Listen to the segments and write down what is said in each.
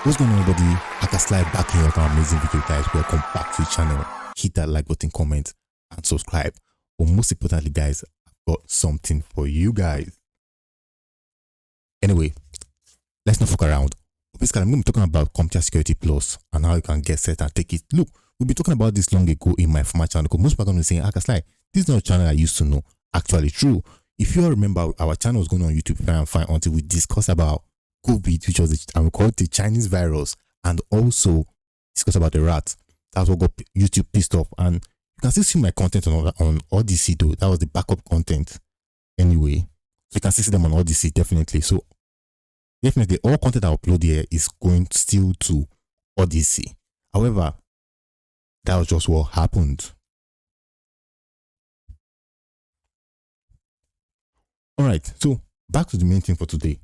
What's going on, everybody? SLY back here with an amazing video, guys. Welcome back to the channel. Hit that like button, comment, and subscribe. But most importantly, guys, I've got something for you guys. Anyway, let's not fuck around. Basically, I'm going to be talking about Comptia Security Plus and how you can get set and take it. Look, we've been talking about this long ago in my former channel, because most people are going to be saying, SLY, this is not a channel I used to know. Actually, true. If you all remember, our channel was going on YouTube very and fine until we discussed about COVID, which was we call it the Chinese virus, and also discuss about the rat. That's what got YouTube pissed off. And you can still see my content on Odyssey though. That was the backup content. Anyway, so you can still see them on Odyssey, definitely. So definitely all content I upload here is going still to Odyssey. However, that was just what happened. Alright, so back to the main thing for today.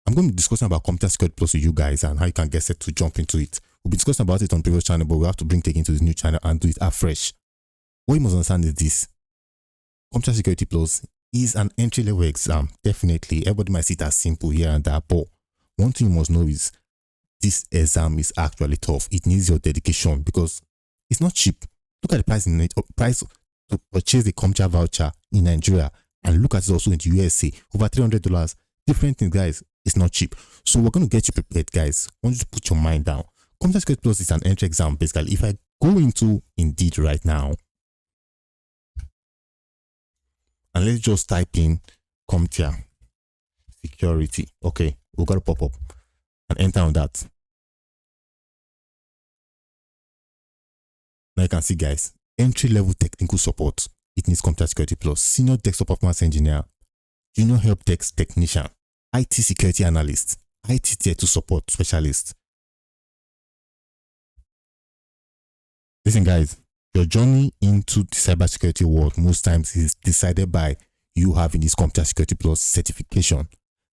I'm going to be discussing about Comptia Security Plus with you guys and how you can get set to jump into it. We'll be discussing about it on previous channel, but we have to bring it into this new channel and do it afresh. What you must understand is this. Comptia Security Plus is an entry-level exam. Definitely, everybody might see it as simple here and there, but one thing you must know is this exam is actually tough. It needs your dedication because it's not cheap. Look at the price to purchase the Comptia voucher in Nigeria, and look at it also in the USA, over $300. Different things, guys. It's not cheap. So we're going to get you prepared, guys. I want you to put your mind down. Comptia Security Plus is an entry exam, basically. If I go into Indeed right now, and let's just type in Comptia Security. Okay, we've got to pop up and enter on that. Now you can see, guys, entry-level technical support. It needs Comptia Security Plus. Senior desktop performance engineer, junior help desk technician, IT security analyst, IT tier 2 support specialist. Listen, guys, your journey into the cybersecurity world most times is decided by you having this Comptia Security Plus certification.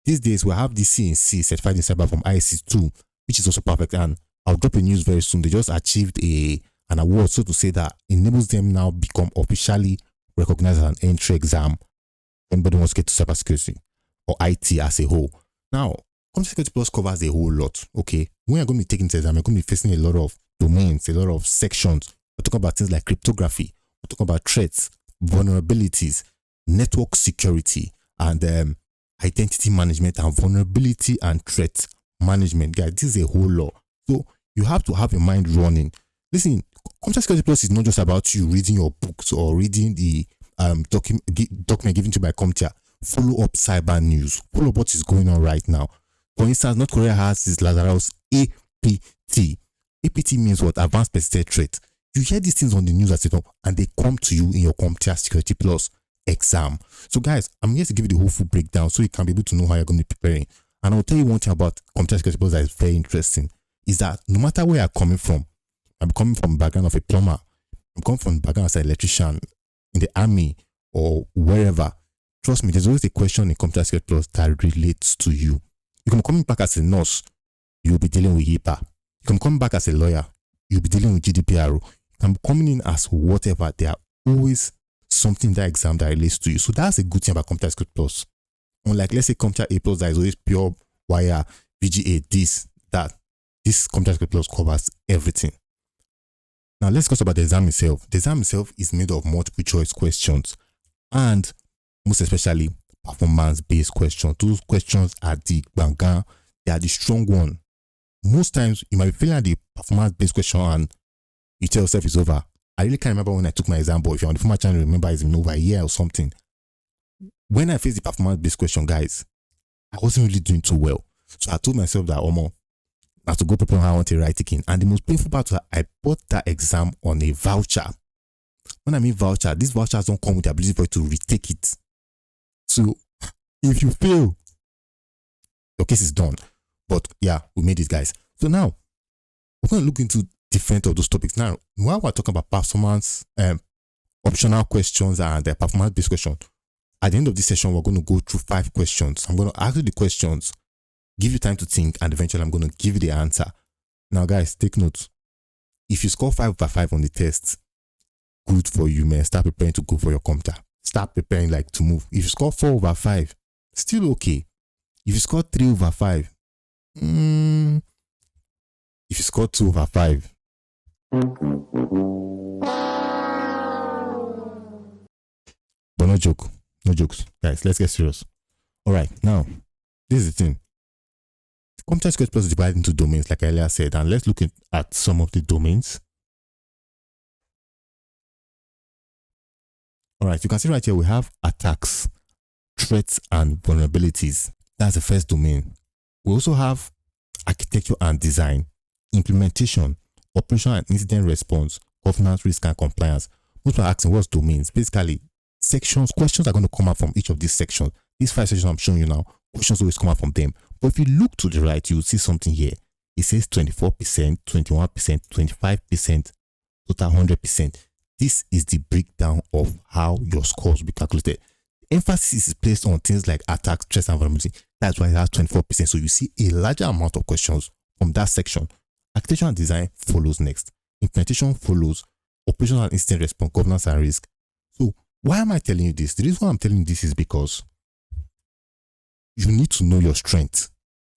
These days, we have the CNC certified in cyber from IC2, which is also perfect. And I'll drop a news very soon. They just achieved an award, so to say, that enables them now become officially recognized as an entry exam. Anybody wants to get to cybersecurity or IT as a whole. Now, Comptia Security Plus covers a whole lot. Okay, when you're going to be taking this exam, you're going to be facing a lot of domains, a lot of sections. We're talking about things like cryptography. We're talking about threats, vulnerabilities, network security, and identity management and vulnerability and threat management. Guys, this is a whole lot. So you have to have your mind running. Listen, Comptia Security Plus is not just about you reading your books or reading the document given to you by Comptia. Follow up cyber news. Follow up what is going on right now. For instance, North Korea has this Lazarus APT. APT means what? Advanced Persistent Threat. You hear these things on the news as well, and they come to you in your Comptia Security Plus exam. So guys, I'm here to give you the whole full breakdown so you can be able to know how you're going to be preparing. And I'll tell you one thing about Comptia Security Plus that is very interesting, is that no matter where you're coming from, I'm coming from the background of a plumber, I'm coming from the background as an electrician, in the army, or wherever, trust me, there's always a question in Comptia Security Plus that relates to you. You can come back as a nurse, you'll be dealing with HIPAA. You can come back as a lawyer, you'll be dealing with GDPR. You can come in as whatever. There are always something in that exam that relates to you. So that's a good thing about Comptia Security Plus. Unlike, let's say, Comptia A Plus, that is always pure wire, VGA, this, that. This Comptia Security Plus covers everything. Now let's talk about the exam itself. The exam itself is made of multiple choice questions and most especially performance-based questions. Those questions are the banga, they are the strong one. Most times you might be feeling at the performance-based question and you tell yourself it's over. I really can't remember when I took my exam, but if you're on the former channel, remember it's been over a year or something. When I faced the performance-based question, guys, I wasn't really doing too well. So I told myself that, I have to go prepare how I want to write it. And the most painful part was that I bought that exam on a voucher. When I mean voucher, these vouchers don't come with the ability for you to retake it. So if you fail, your case is done. But yeah, we made it, guys. So now we're going to look into different of those topics. Now, while we're talking about performance, optional questions and the performance-based questions, at the end of this session, we're going to go through 5 questions. I'm going to ask you the questions, give you time to think, and eventually I'm going to give you the answer. Now, guys, take note. If you score 5/5 on the test, good for you, man. Start preparing to go for your Comptia. Start preparing like to move. If you score 4/5, still okay. If you score 3/5, scored 2/5. But no joke. No jokes. Guys, let's get serious. Alright, now, this is the thing. Comptia Security Plus is divided into domains, like I earlier said, and let's look at some of the domains. Alright, you can see right here we have attacks, threats, and vulnerabilities. That's the first domain. We also have architecture and design, implementation, operational and incident response, governance, risk, and compliance. Most are asking what's domains. Basically, sections, questions are going to come out from each of these sections. These 5 sections I'm showing you now, questions always come out from them. But if you look to the right, you will see something here. It says 24%, 21%, 25%, total 100%. This is the breakdown of how your scores will be calculated. Emphasis is placed on things like attacks, threats, and vulnerability. That's why it has 24%. So you see a larger amount of questions from that section. Architecture and design follows next. Implementation follows. Operational and incident response, governance, and risk. So why am I telling you this? The reason why I'm telling you this is because you need to know your strength.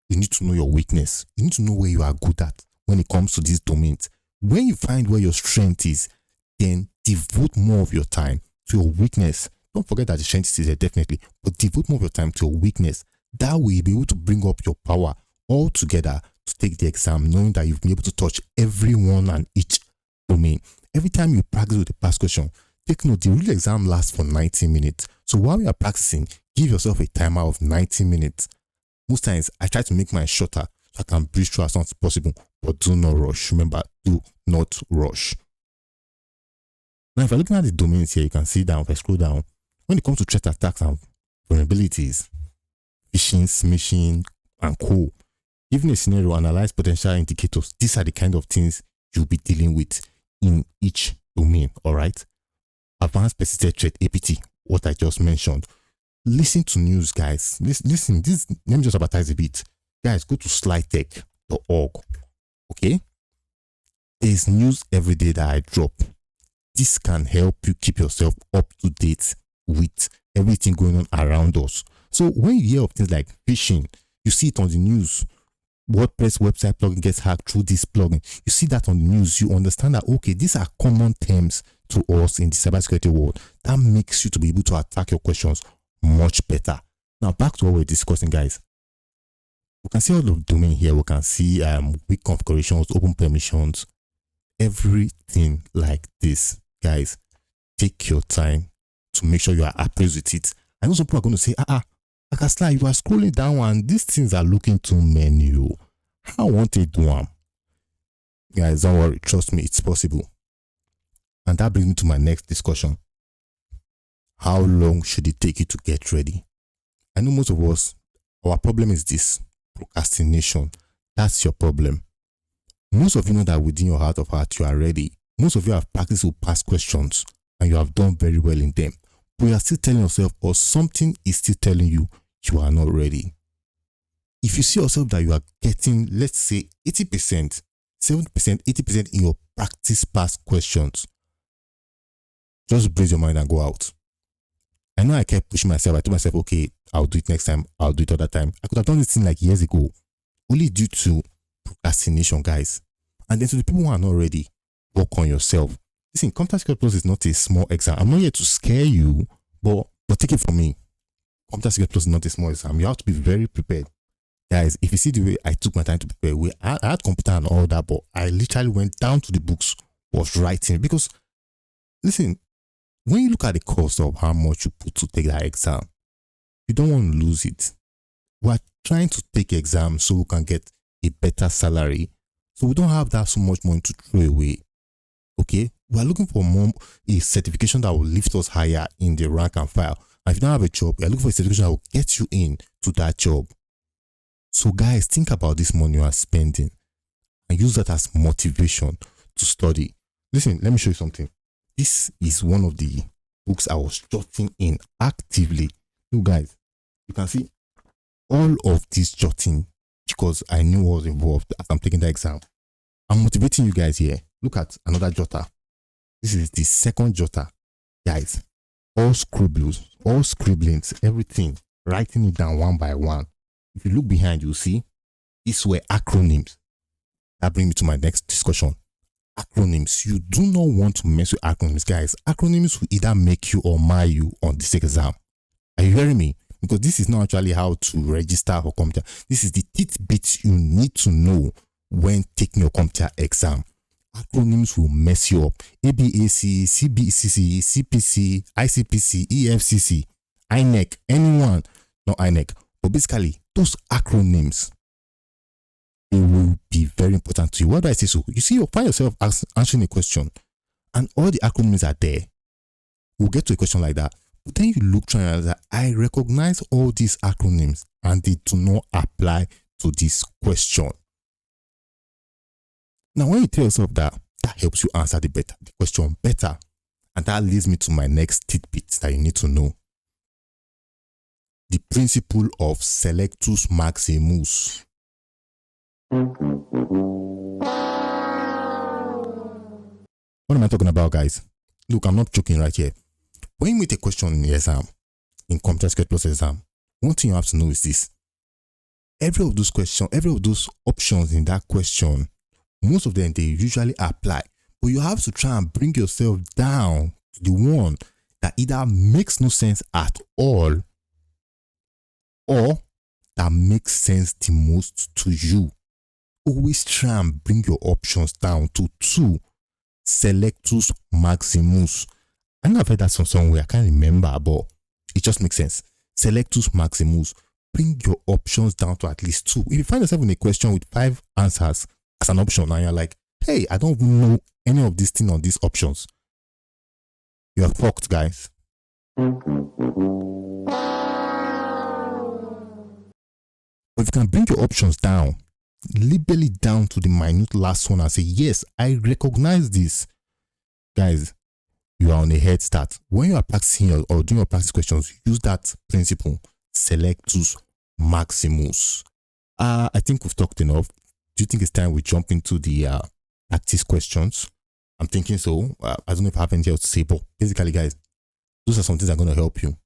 You need to know your weakness. You need to know where you are good at when it comes to these domains. When you find where your strength is, then devote more of your time to your weakness. Don't forget that the strength is there definitely, but devote more of your time to your weakness. That way you'll be able to bring up your power all together to take the exam, knowing that you've been able to touch every one and each domain. Every time you practice with the past question, take note, the real exam lasts for 90 minutes. So while you are practicing, give yourself a timer of 90 minutes. Most times, I try to make mine shorter so I can breeze through as much as possible, but do not rush. Remember, do not rush. Now, if you're looking at the domains here, you can see down, if I scroll down, when it comes to threat attacks and vulnerabilities, phishing, smishing, and co. Given a scenario, analyze potential indicators. These are the kind of things you'll be dealing with in each domain, all right? Advanced persistent threat, APT, what I just mentioned. Listen to news, guys. Listen, this, let me just advertise a bit. Guys, go to SLY-TECH.org, okay? There's news every day that I drop. This can help you keep yourself up to date with everything going on around us. So when you hear of things like phishing, you see it on the news. WordPress website plugin gets hacked through this plugin. You see that on the news. You understand that, okay, these are common terms to us in the cybersecurity world. That makes you to be able to attack your questions much better. Now, back to what we're discussing, guys. We can see all of the domain here. We can see weak configurations, open permissions, everything like this. Guys, take your time to make sure you are appraised with it. I know some people are going to say, Sly, you are scrolling down and these things are looking too many. How want to do them? Guys, don't worry. Trust me, it's possible. And that brings me to my next discussion. How long should it take you to get ready? I know most of us, our problem is this, procrastination. That's your problem. Most of you know that within your heart of heart, you are ready. Most of you have practiced with past questions and you have done very well in them. But you are still telling yourself, or something is still telling you, you are not ready. If you see yourself that you are getting, let's say 80%, 70%, 80% in your practice past questions, just brace your mind and go out. I know I kept pushing myself. I told myself, okay, I'll do it next time. I'll do it other time. I could have done this thing like years ago, only due to procrastination, guys. And then to the people who are not ready, work on yourself. Listen, Comptia Security Plus is not a small exam. I'm not here to scare you, but take it from me. Comptia Security Plus is not a small exam. You have to be very prepared. Guys, if you see the way I took my time to prepare, I had computer and all that, but I literally went down to the books, was writing. Because, listen, when you look at the cost of how much you put to take that exam, you don't want to lose it. We're trying to take exams so we can get a better salary. So we don't have that so much money to throw away. Okay? We're looking for a certification that will lift us higher in the rank and file. And if you don't have a job, you're looking for a certification that will get you in to that job. So guys, think about this money you are spending and use that as motivation to study. Listen, let me show you something. This is one of the books I was jotting in actively. You guys, you can see all of this jotting because I knew what was involved as I'm taking the exam. I'm motivating you guys here. Look at another jotter. This is the second jotter. Guys, all scribblings, everything, writing it down one by one. If you look behind, you'll see these were acronyms. That brings me to my next discussion. Acronyms. You do not want to mess with acronyms, guys. Acronyms will either make you or mar you on this exam. Are you hearing me? Because this is not actually how to register for Comptia. This is the tidbits you need to know when taking your Comptia exam. Acronyms will mess you up. ABAC, CBCC, CPC, ICPC, EFCC, INEC, anyone, not INEC. But basically, those acronyms, it will be very important to you. Why do I say so? You see, you'll find yourself answering a question and all the acronyms are there. We'll get to a question like that. But then you look trying and that I recognize all these acronyms and they do not apply to this question. Now, when you tell yourself that, that helps you answer the question better. And that leads me to my next tidbit that you need to know. The principle of selectus maximus. What am I talking about, guys? Look, I'm not joking right here. When you meet a question in the exam, in Comptia Security Plus exam, one thing you have to know is this. Every of those options in that question, most of them, they usually apply. But you have to try and bring yourself down to the one that either makes no sense at all or that makes sense the most to you. Always try and bring your options down to 2. Selectus maximus. I know I've heard that from somewhere, I can't remember, but it just makes sense. Selectus maximus. Bring your options down to at least 2. If you find yourself in a question with 5 answers as an option and you're like, hey, I don't even know any of these things on these options, you're fucked, guys. But if you can bring your options down, label it down to the minute last one and say, yes, I recognize this. Guys, you are on a head start. When you are practicing or doing your practice questions, use that principle, selectus maximus. I think we've talked enough. Do you think it's time we jump into the practice questions? I'm thinking so. I don't know if I have anything else to say, but basically, guys, those are some things that are going to help you.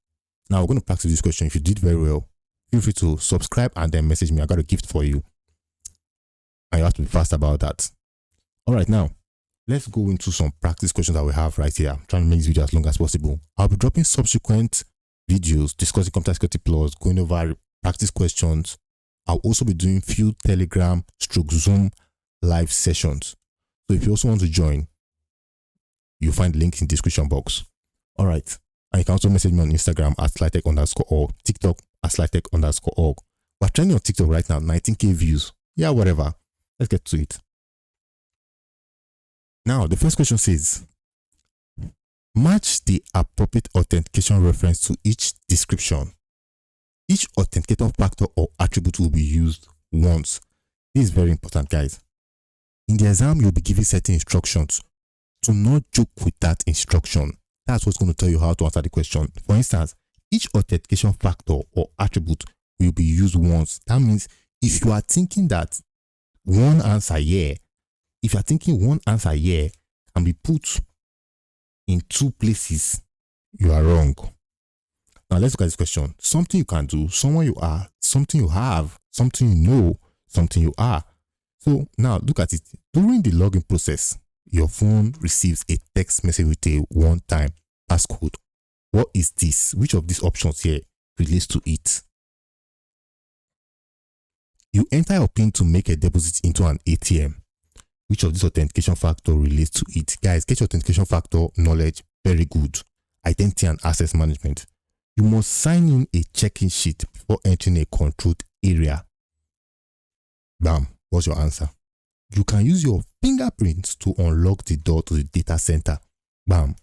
Now, we're going to practice this question. If you did very well, feel free to subscribe and then message me. I got a gift for you. And you have to be fast about that. All right, now, let's go into some practice questions that we have right here. I'm trying to make this video as long as possible. I'll be dropping subsequent videos discussing Comptia Security Plus, going over practice questions. I'll also be doing few Telegram/Zoom live sessions. So if you also want to join, you'll find the link in the description box. All right. And you can also message me on Instagram at SLY-TECH_org, TikTok at SLY-TECH_org. We're trending on TikTok right now, 19K views. Yeah, whatever. Let's get to it. Now, the first question says, match the appropriate authentication reference to each description. Each authenticator factor or attribute will be used once. This is very important, guys. In the exam, you'll be given certain instructions. Do not joke with that instruction. That's what's going to tell you how to answer the question. For instance, each authentication factor or attribute will be used once. That means if you are thinking that one answer here can be put in 2 places, you are wrong. Now let's look at this question. Something you can do, someone you are, something you have, something you know, something you are. So now look at it. During the login process, your phone receives a text message with a one-time passcode. What is this? Which of these options here relates to it? You enter your PIN to make a deposit into an ATM. Which of this authentication factor relates to it? Guys, get your authentication factor knowledge very good. Identity and access management. You must sign in a check-in sheet before entering a controlled area. Bam. What's your answer? You can use your fingerprints to unlock the door to the data center. Bam.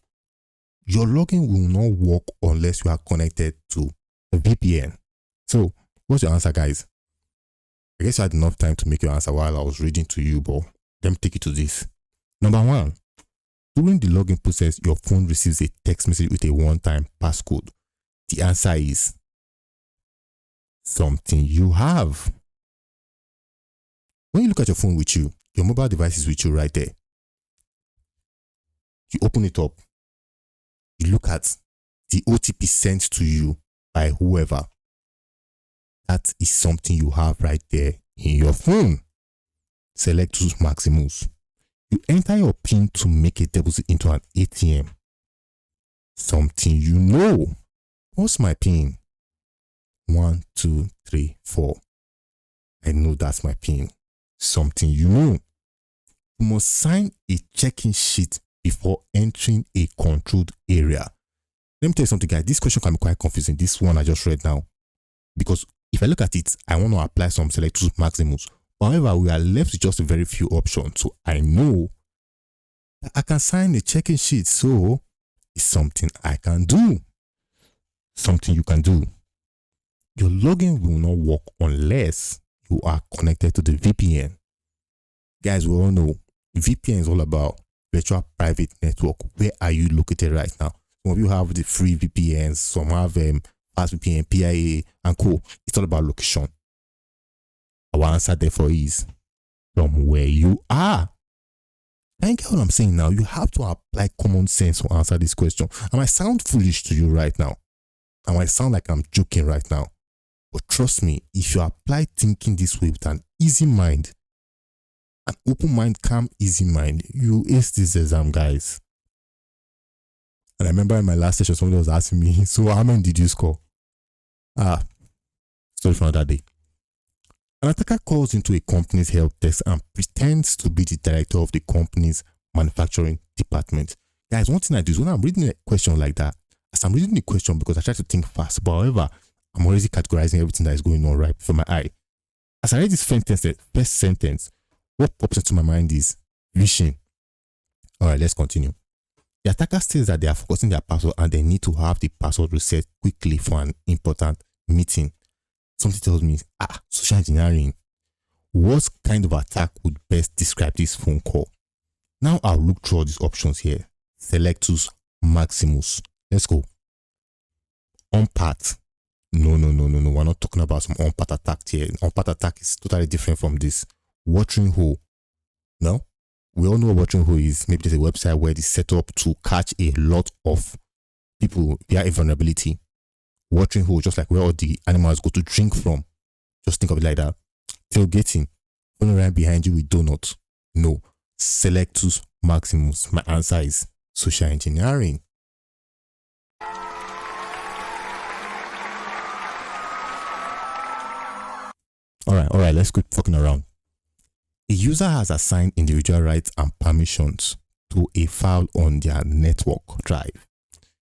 Your login will not work unless you are connected to a VPN. So, what's your answer, guys? I guess you had enough time to make your answer while I was reading to you, but let me take you to this. Number 1. During the login process, your phone receives a text message with a one-time passcode. The answer is something you have. When you look at your phone with you, your mobile device is with you right there. You open it up. You look at the OTP sent to you by whoever. That is something you have right there in your phone. select to Maximus. You enter your PIN to make a deposit into an ATM. Something you know. What's my PIN? 1, 2, 3, 4. I know that's my PIN. Something you know. You must sign a check-in sheet before entering a controlled area. Let me tell you something, guys. This question can be quite confusing. This one I just read now. Because if I look at it, I want to apply some select to Maximus. However, we are left with just a very few options. So I know that I can sign a check-in sheet. So it's something I can do. Something you can do. Your login will not work unless you are connected to the VPN. Guys, we all know VPN is all about virtual private network. Where are you located right now? Some of you have the free VPNs, some have fast VPN, PIA, and co. It's all about location. Our answer therefore is from where you are. And get what I'm saying now? You have to apply common sense to answer this question. I might sound foolish to you right now. I might sound like I'm joking right now. But trust me, if you apply thinking this way with an easy mind, an open mind, calm, easy mind, you ace this exam, guys. And I remember in my last session, somebody was asking me, so how many did you score? Story for another day. An attacker calls into a company's help desk and pretends to be the director of the company's manufacturing department. Guys, one thing I do is when I'm reading a question like that, as I'm reading the question because I try to think fast, but however, I'm already categorizing everything that is going on right before my eye. As I read this first sentence, what pops into my mind is vision. Alright, let's continue. The attacker says that they are forgetting their password and they need to have the password reset quickly for an important meeting. Something tells me, social engineering. What kind of attack would best describe this phone call? Now I'll look through all these options here. Selectus Maximus. Let's go. On-part. No. We're not talking about some on-part attack here. On-part attack is totally different from this. Watering hole. No? We all know what watering hole is. Maybe there's a website where it's set up to catch a lot of people via a vulnerability. Watering hole, just like where all the animals go to drink from. Just think of it like that. Tailgating. Following right behind you with donuts. No. Selectus Maximus. My answer is social engineering. Alright, let's quit fucking around. A user has assigned individual rights and permissions to a file on their network drive.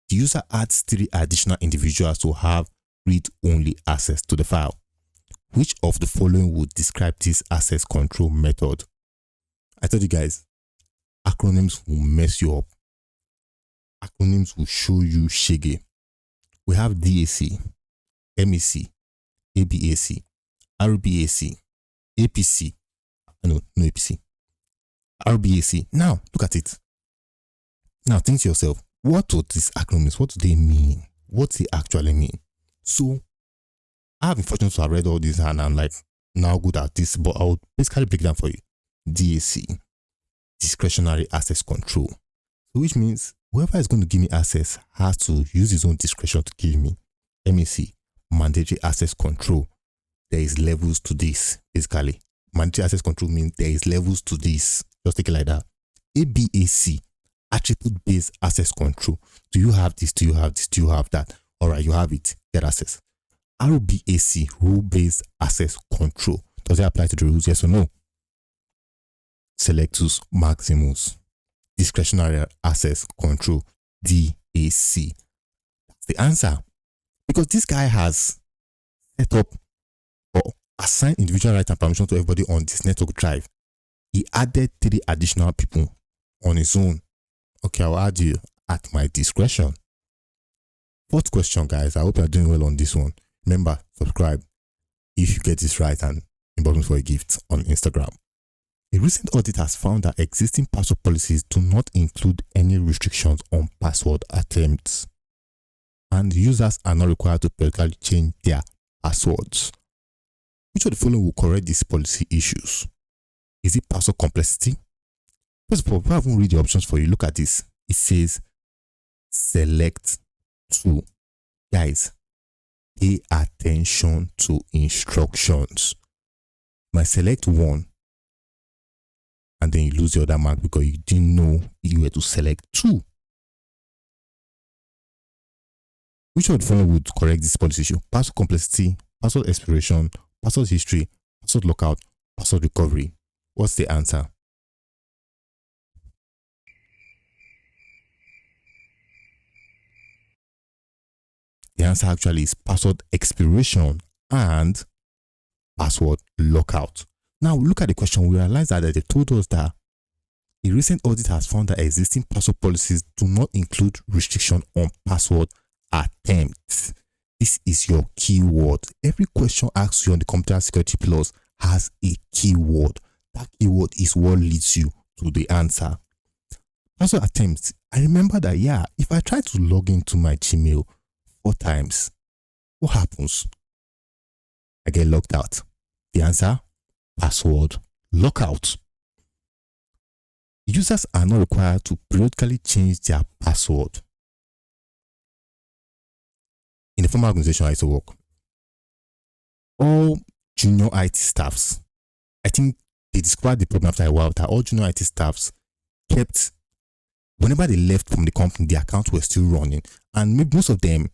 The user adds 3 additional individuals to have read-only access to the file. Which of the following would describe this access control method? I told you guys, acronyms will mess you up. Acronyms will show you shege. We have DAC, MEC, ABAC, RBAC, APC. No APC. RBAC. Now, look at it. Now, think to yourself, what are these acronyms? What do they mean? What do they actually mean? So, I have been fortunate to have read all this and I'm like, now good at this, but I'll basically break it down for you. DAC, discretionary access control. So, which means whoever is going to give me access has to use his own discretion to give me. MEC, mandatory access control. There is levels to this, basically. Mandatory access control means there is levels to this. Just take it like that. ABAC, attribute-based access control. Do you have this? Do you have this? Do you have that? Alright, you have it. Get access. RBAC, rule-based access control. Does it apply to the rules? Yes or no? Selectus Maximus, discretionary access control. DAC. That's the answer. Because this guy has set up or assigned individual rights and permission to everybody on this network drive. He added 3 additional people on his own. Okay, I'll add you at my discretion. 4th question, guys. I hope you're doing well on this one. Remember, subscribe if you get this right and inbox me for a gift on Instagram. A recent audit has found that existing password policies do not include any restrictions on password attempts, and users are not required to periodically change their passwords. Which of the following will correct these policy issues? Is it password complexity? First of all, I haven't read the options for you. Look at this. It says select 2. Guys, pay attention to instructions. My select 1 and then you lose the other mark because you didn't know you were to select 2. Which of the following would correct this policy issue? Password complexity, password expiration, password history, password lockout, password recovery. What's the answer? The answer actually is password expiration and password lockout. Now look at the question. We realize that they told us that a recent audit has found that existing password policies do not include restriction on password attempts. This is your keyword. Every question asked you on the Comptia Security Plus has a keyword. That keyword is what leads you to the answer. Password attempts. I remember that, if I try to log into my Gmail 4 times, what happens? I get locked out. The answer? Password lockout. Users are not required to periodically change their password. In the former organization I used to work, all junior IT staffs, I think they described the problem after a while that all junior IT staffs kept, whenever they left from the company, the accounts were still running. And maybe most of them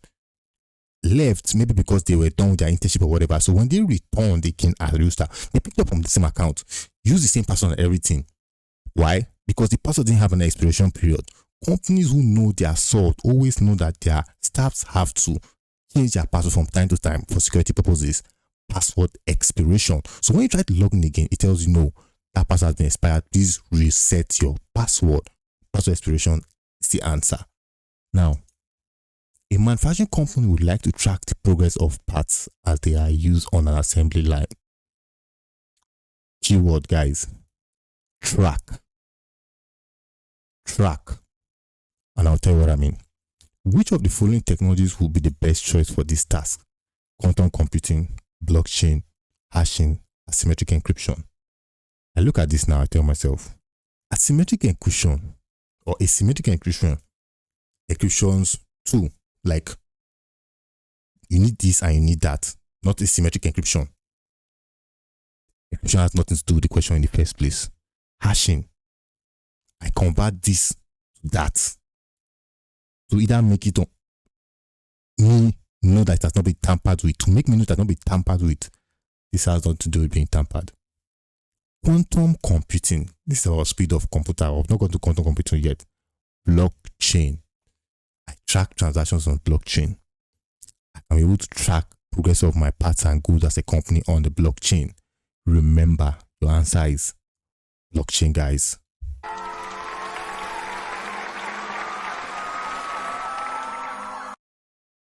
left maybe because they were done with their internship or whatever. So when they returned again as real staff, they picked up from the same account, used the same password and everything. Why? Because the password didn't have an expiration period. Companies who know their salt always know that their staffs have to change their password from time to time for security purposes. Password expiration. So when you try to log in again, it tells you no, that password has been expired. Please reset your password. Password expiration is the answer. Now, a manufacturing company would like to track the progress of parts as they are used on an assembly line. Keyword, guys. Track. And I'll tell you what I mean. Which of the following technologies will be the best choice for this task? Quantum computing, blockchain, hashing, asymmetric encryption. I look at this now, I tell myself, asymmetric encryption or asymmetric encryption, encryptions too, like you need this and you need that, not asymmetric encryption. Encryption has nothing to do with the question in the first place. Hashing, I convert this to that to either make it me know that it has not been tampered with, to make me know that it has not been tampered with. This has nothing to do with being tampered. Quantum computing, this is our speed of computer. I've not gone to quantum computing yet. Blockchain, I track transactions on blockchain. I'm able to track progress of my parts and goods as a company on the blockchain. Remember, your answer is blockchain, guys.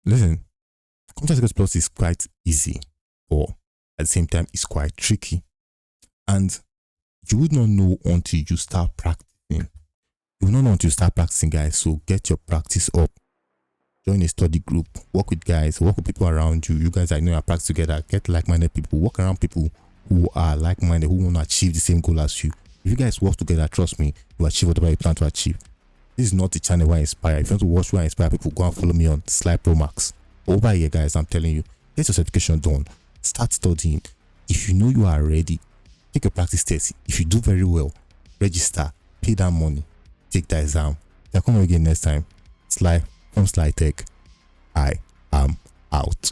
Listen, Comptia Security Plus is quite easy, but at the same time, it's quite tricky. And you would not know until you start practicing. You will not know until you start practicing, guys. So get your practice up. Join a study group. Work with guys. Work with people around you. You guys, I know, are practice together. Get like-minded people. Work around people who are like-minded, who want to achieve the same goal as you. If you guys work together, trust me, you achieve whatever you plan to achieve. This is not the channel where I inspire. If you want to watch where I inspire people, go and follow me on SLY-Pro Max. Over here, guys, I'm telling you, get your certification done. Start studying. If you know you are ready, take a practice test. If you do very well, register, pay that money, take the exam. I'll come again next time. SLY from SLY-TECH. I am out.